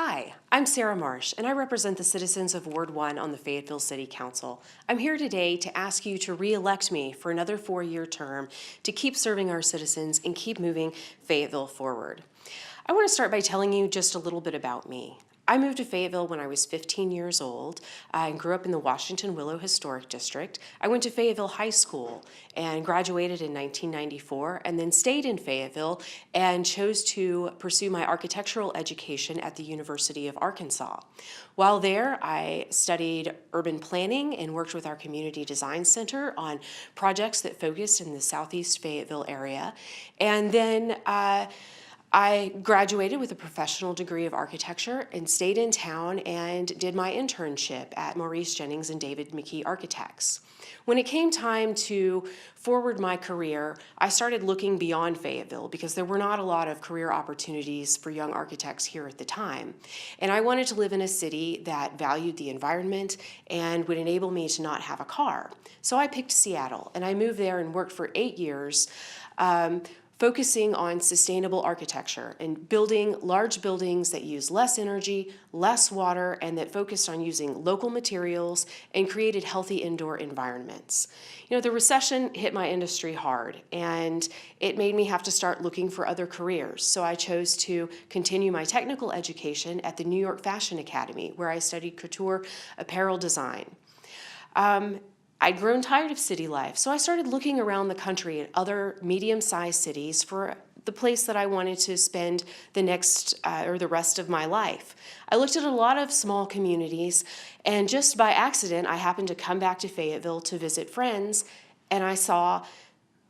Hi, I'm Sarah Marsh, and I represent the citizens of Ward 1 on the Fayetteville City Council. I'm here today to ask you to re-elect me for another 4-year term to keep serving our citizens and keep moving Fayetteville forward. I want to start by telling you just a little bit about me. I moved to Fayetteville when I was 15 years old and grew up in the Washington Willow Historic District. I went to Fayetteville High School and graduated in 1994 and then stayed in Fayetteville and chose to pursue my architectural education at the University of Arkansas. While there, I studied urban planning and worked with our Community Design Center on projects that focused in the Southeast Fayetteville area. And then I graduated with a professional degree of architecture and stayed in town and did my internship at Maurice Jennings and David McKee Architects. When it came time to forward my career, I started looking beyond Fayetteville because there were not a lot of career opportunities for young architects here at the time. And I wanted to live in a city that valued the environment and would enable me to not have a car. So I picked Seattle, and I moved there and worked for 8 years. Focusing on sustainable architecture and building large buildings that use less energy, less water, and that focused on using local materials and created healthy indoor environments. You know, the recession hit my industry hard, and it made me have to start looking for other careers. So I chose to continue my technical education at the New York Fashion Academy, where I studied couture apparel design. I'd grown tired of city life, so I started looking around the country at other medium-sized cities for the place that I wanted to spend the rest of my life. I looked at a lot of small communities, and just by accident, I happened to come back to Fayetteville to visit friends, and I saw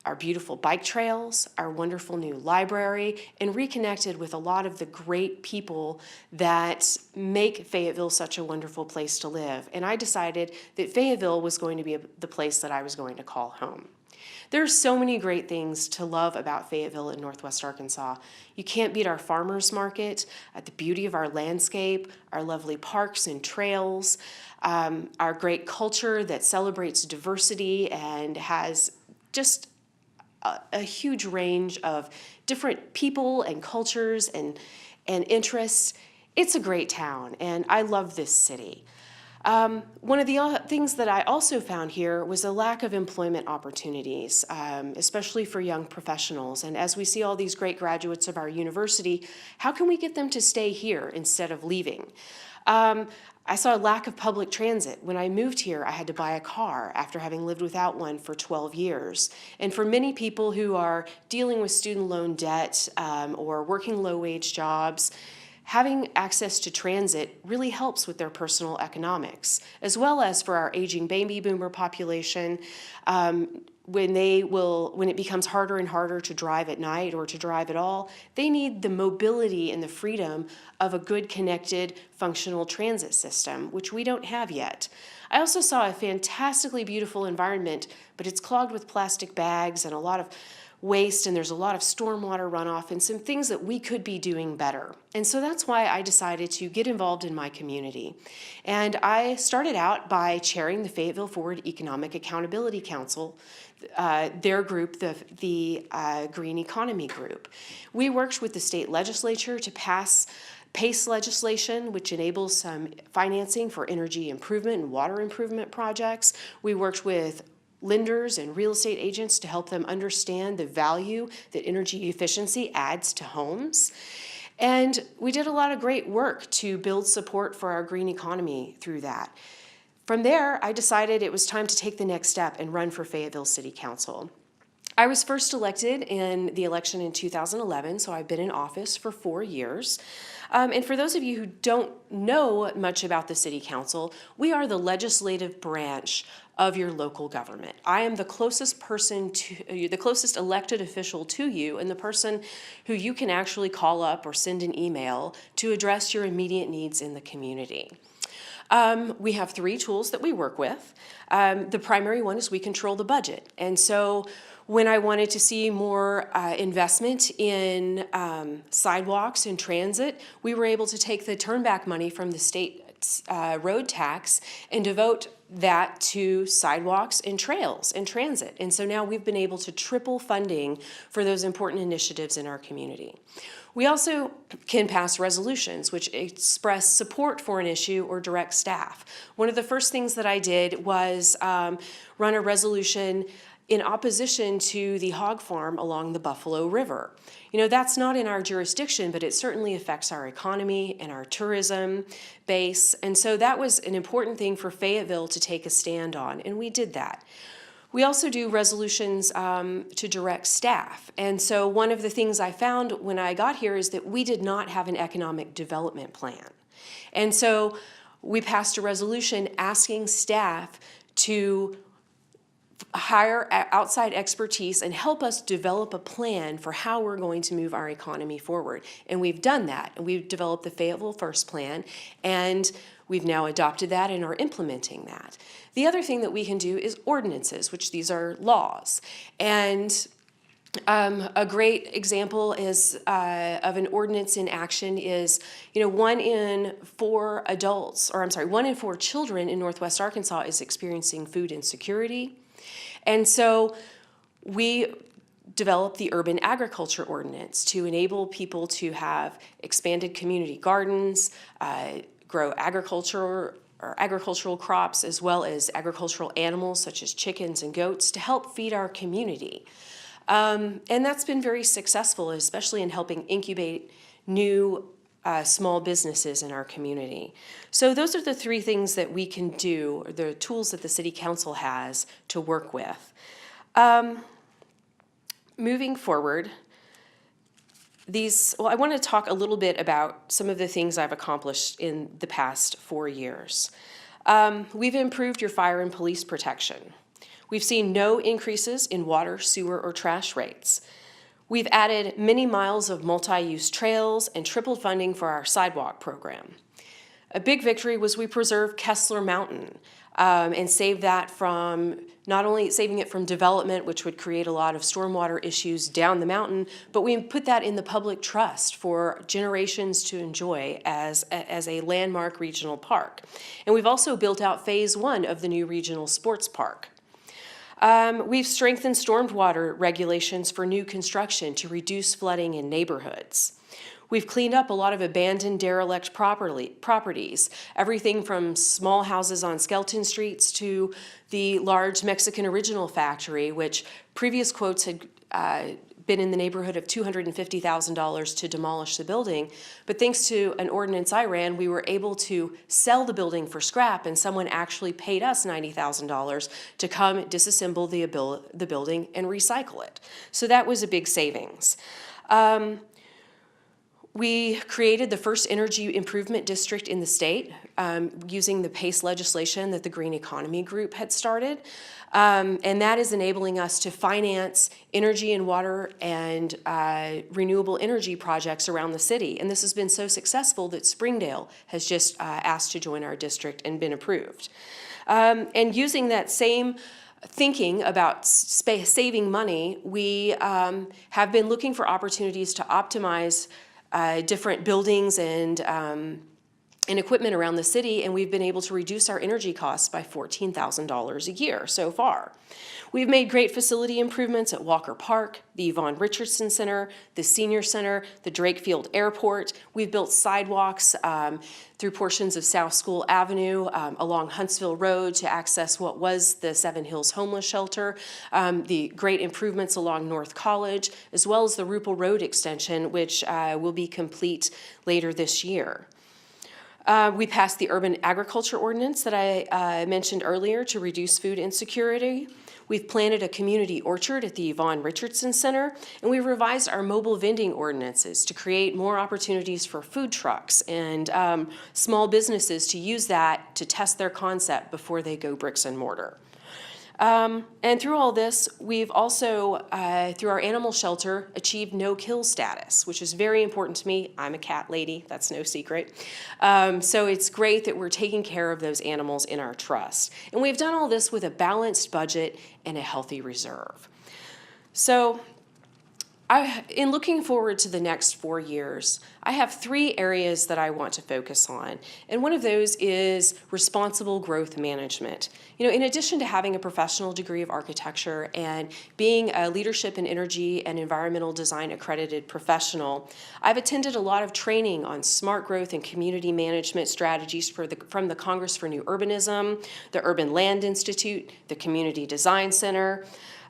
our beautiful bike trails, our wonderful new library, and reconnected with a lot of the great people that make Fayetteville such a wonderful place to live. And I decided that Fayetteville was going to be the place that I was going to call home. There are so many great things to love about Fayetteville in Northwest Arkansas. You can't beat our farmers market, the beauty of our landscape, our lovely parks and trails, our great culture that celebrates diversity and has just a huge range of different people and cultures and interests. It's a great town, and I love this city. One of the things that I also found here was a lack of employment opportunities, especially for young professionals. And as we see all these great graduates of our university, how can we get them to stay here instead of leaving? I saw a lack of public transit. When I moved here, I had to buy a car after having lived without one for 12 years. And for many people who are dealing with student loan debt or working low-wage jobs, having access to transit really helps with their personal economics, as well as for our aging baby boomer population. When it becomes harder and harder to drive at night or to drive at all, they need the mobility and the freedom of a good, connected, functional transit system, which we don't have yet. I also saw a fantastically beautiful environment, but it's clogged with plastic bags and a lot of waste, and there's a lot of stormwater runoff and some things that we could be doing better. And so that's why I decided to get involved in my community. And I started out by chairing the Fayetteville Forward Economic Accountability Council, their group, the Green Economy Group. We worked with the state legislature to pass PACE legislation, which enables some financing for energy improvement and water improvement projects. We worked with lenders and real estate agents to help them understand the value that energy efficiency adds to homes. And we did a lot of great work to build support for our green economy through that. From there, I decided it was time to take the next step and run for Fayetteville City Council. I was first elected in the election in 2011, so I've been in office for 4 years. And for those of you who don't know much about the City Council, we are the legislative branch of your local government. I am the closest person to you, the closest elected official to you, and the person who you can actually call up or send an email to address your immediate needs in the community. We have 3 tools that we work with. The primary one is we control the budget. And so when I wanted to see more investment in sidewalks and transit, we were able to take the turnback money from the state road tax and devote that to sidewalks and trails and transit. And so now we've been able to triple funding for those important initiatives in our community. We also can pass resolutions which express support for an issue or direct staff. One of the first things that I did was run a resolution in opposition to the hog farm along the Buffalo River. You know, that's not in our jurisdiction, but it certainly affects our economy and our tourism base. And so that was an important thing for Fayetteville to take a stand on, and we did that. We also do resolutions to direct staff. And so one of the things I found when I got here is that we did not have an economic development plan. And so we passed a resolution asking staff to hire outside expertise and help us develop a plan for how we're going to move our economy forward. And we've done that, and we've developed the Fayetteville First Plan, and we've now adopted that and are implementing that. The other thing that we can do is ordinances, which these are laws. And a great example is of an ordinance in action is, 1 in 4 children in Northwest Arkansas is experiencing food insecurity. And so we developed the urban agriculture ordinance to enable people to have expanded community gardens, grow agricultural crops, as well as agricultural animals such as chickens and goats to help feed our community. And that's been very successful, especially in helping incubate new small businesses in our community. So those are the 3 things that we can do, or the tools that the City Council has to work with. Moving forward, I want to talk a little bit about some of the things I've accomplished in the past 4 years. We've improved your fire and police protection. We've seen no increases in water, sewer, or trash rates. We've added many miles of multi-use trails and tripled funding for our sidewalk program. A big victory was we preserved Kessler Mountain and saved that from, not only saving it from development, which would create a lot of stormwater issues down the mountain, but we put that in the public trust for generations to enjoy as a landmark regional park. And we've also built out phase 1 of the new regional sports park. We've strengthened stormwater regulations for new construction to reduce flooding in neighborhoods. We've cleaned up a lot of abandoned derelict properties, everything from small houses on skeleton streets to the large Mexican Original factory, which previous quotes had been in the neighborhood of $250,000 to demolish the building. But thanks to an ordinance I ran, we were able to sell the building for scrap, and someone actually paid us $90,000 to come disassemble the building and recycle it. So that was a big savings. We created the first energy improvement district in the state using the PACE legislation that the Green Economy Group had started. And that is enabling us to finance energy and water and renewable energy projects around the city. And this has been so successful that Springdale has just asked to join our district and been approved. And using that same thinking about saving money, we have been looking for opportunities to optimize different buildings and equipment around the city, and we've been able to reduce our energy costs by $14,000 a year so far. We've made great facility improvements at Walker Park, the Yvonne Richardson Center, the Senior Center, the Drake Field Airport. We've built sidewalks through portions of South School Avenue, along Huntsville Road to access what was the Seven Hills Homeless Shelter, the great improvements along North College, as well as the Rupel Road extension, which will be complete later this year. We passed the urban agriculture ordinance that I mentioned earlier to reduce food insecurity. We've planted a community orchard at the Yvonne Richardson Center, and we revised our mobile vending ordinances to create more opportunities for food trucks and small businesses to use that to test their concept before they go bricks and mortar. And through all this, we've also, through our animal shelter, achieved no-kill status, which is very important to me. I'm a cat lady, that's no secret. So it's great that we're taking care of those animals in our trust. And we've done all this with a balanced budget and a healthy reserve. So In looking forward to the next 4 years, I have 3 areas that I want to focus on. And one of those is responsible growth management. In addition to having a professional degree of architecture and being a leadership in energy and environmental design accredited professional, I've attended a lot of training on smart growth and community management strategies from the Congress for New Urbanism, the Urban Land Institute, the Community Design Center,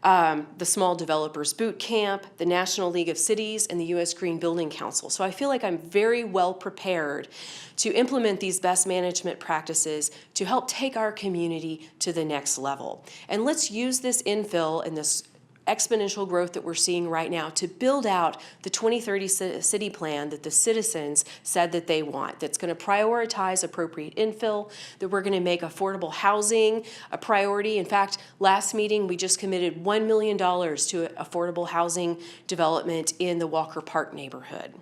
the Small Developers Boot Camp, the National League of Cities, and the U.S. Green Building Council. So I feel like I'm very well prepared to implement these best management practices to help take our community to the next level. And let's use this infill and this exponential growth that we're seeing right now to build out the 2030 city plan that the citizens said that they want, that's going to prioritize appropriate infill, that we're going to make affordable housing a priority. In fact, last meeting we just committed $1 million to affordable housing development in the Walker Park neighborhood.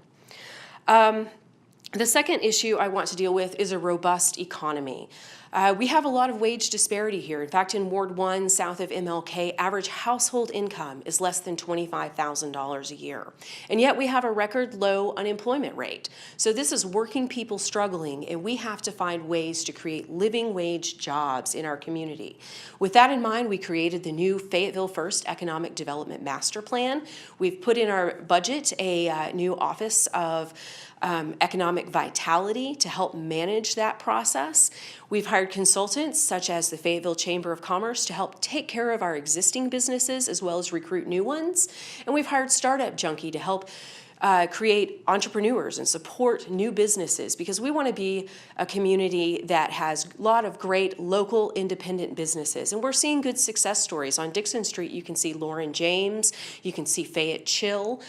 The second issue I want to deal with is a robust economy. We have a lot of wage disparity here. In fact, in Ward 1, south of MLK, average household income is less than $25,000 a year. And yet we have a record low unemployment rate. So this is working people struggling, and we have to find ways to create living wage jobs in our community. With that in mind, we created the new Fayetteville First Economic Development Master Plan. We've put in our budget a new Office of Economic Vitality to help manage that process. We've hired consultants such as the Fayetteville Chamber of Commerce to help take care of our existing businesses as well as recruit new ones. And we've hired Startup Junkie to help create entrepreneurs and support new businesses, because we want to be a community that has a lot of great local independent businesses. And we're seeing good success stories. On Dixon Street, you can see Lauren James, you can see Fayette Chill.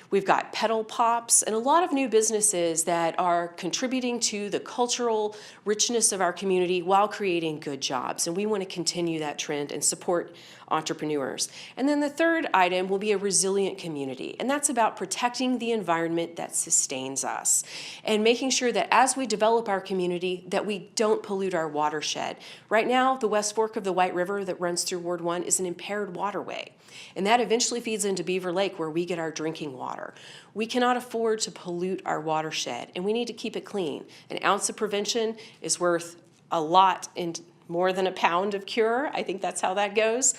We've got Pedal Pops and a lot of new businesses that are contributing to the cultural richness of our community while creating good jobs. And we want to continue that trend and support entrepreneurs. And then the third item will be a resilient community, and that's about protecting the environment that sustains us and making sure that as we develop our community that we don't pollute our watershed. Right now, the West Fork of the White River that runs through Ward 1 is an impaired waterway, and that eventually feeds into Beaver Lake where we get our drinking water. We cannot afford to pollute our watershed, and we need to keep it clean. An ounce of prevention is worth a lot in more than a pound of cure. I think that's how that goes.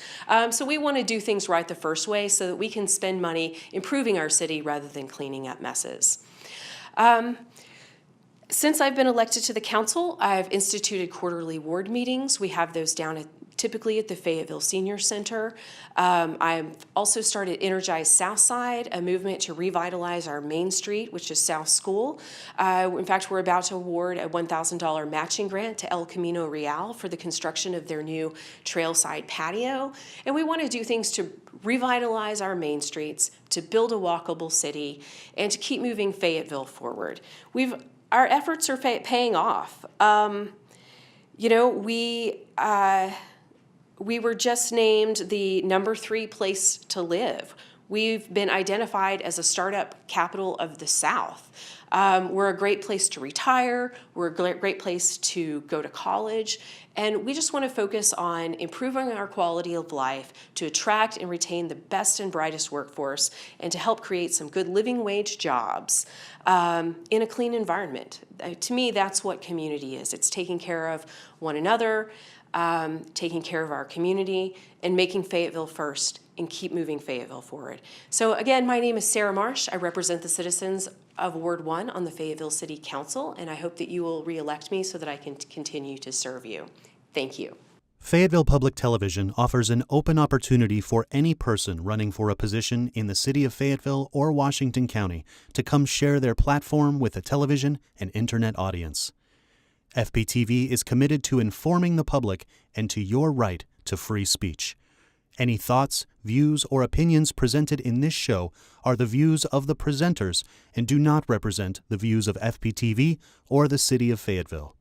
So we want to do things right the first way so that we can spend money improving our city rather than cleaning up messes. Since I've been elected to the council, I've instituted quarterly ward meetings. We have those down typically at the Fayetteville Senior Center. I've also started Energize Southside, a movement to revitalize our Main Street, which is South School. In fact, we're about to award a $1,000 matching grant to El Camino Real for the construction of their new trailside patio. And we want to do things to revitalize our main streets, to build a walkable city, and to keep moving Fayetteville forward. Our efforts are paying off. We were just named the #3 place to live. We've been identified as a startup capital of the South. We're a great place to retire. We're a great place to go to college. And we just want to focus on improving our quality of life to attract and retain the best and brightest workforce and to help create some good living wage jobs in a clean environment. To me, that's what community is. It's taking care of one another, taking care of our community, and making Fayetteville first and keep moving Fayetteville forward. So again, my name is Sarah Marsh. I represent the citizens of Ward 1 on the Fayetteville City Council, and I hope that you will re-elect me so that I can continue to serve you. Thank you. Fayetteville Public Television offers an open opportunity for any person running for a position in the city of Fayetteville or Washington County to come share their platform with a television and internet audience. FPTV is committed to informing the public and to your right to free speech. Any thoughts, views, or opinions presented in this show are the views of the presenters and do not represent the views of FPTV or the City of Fayetteville.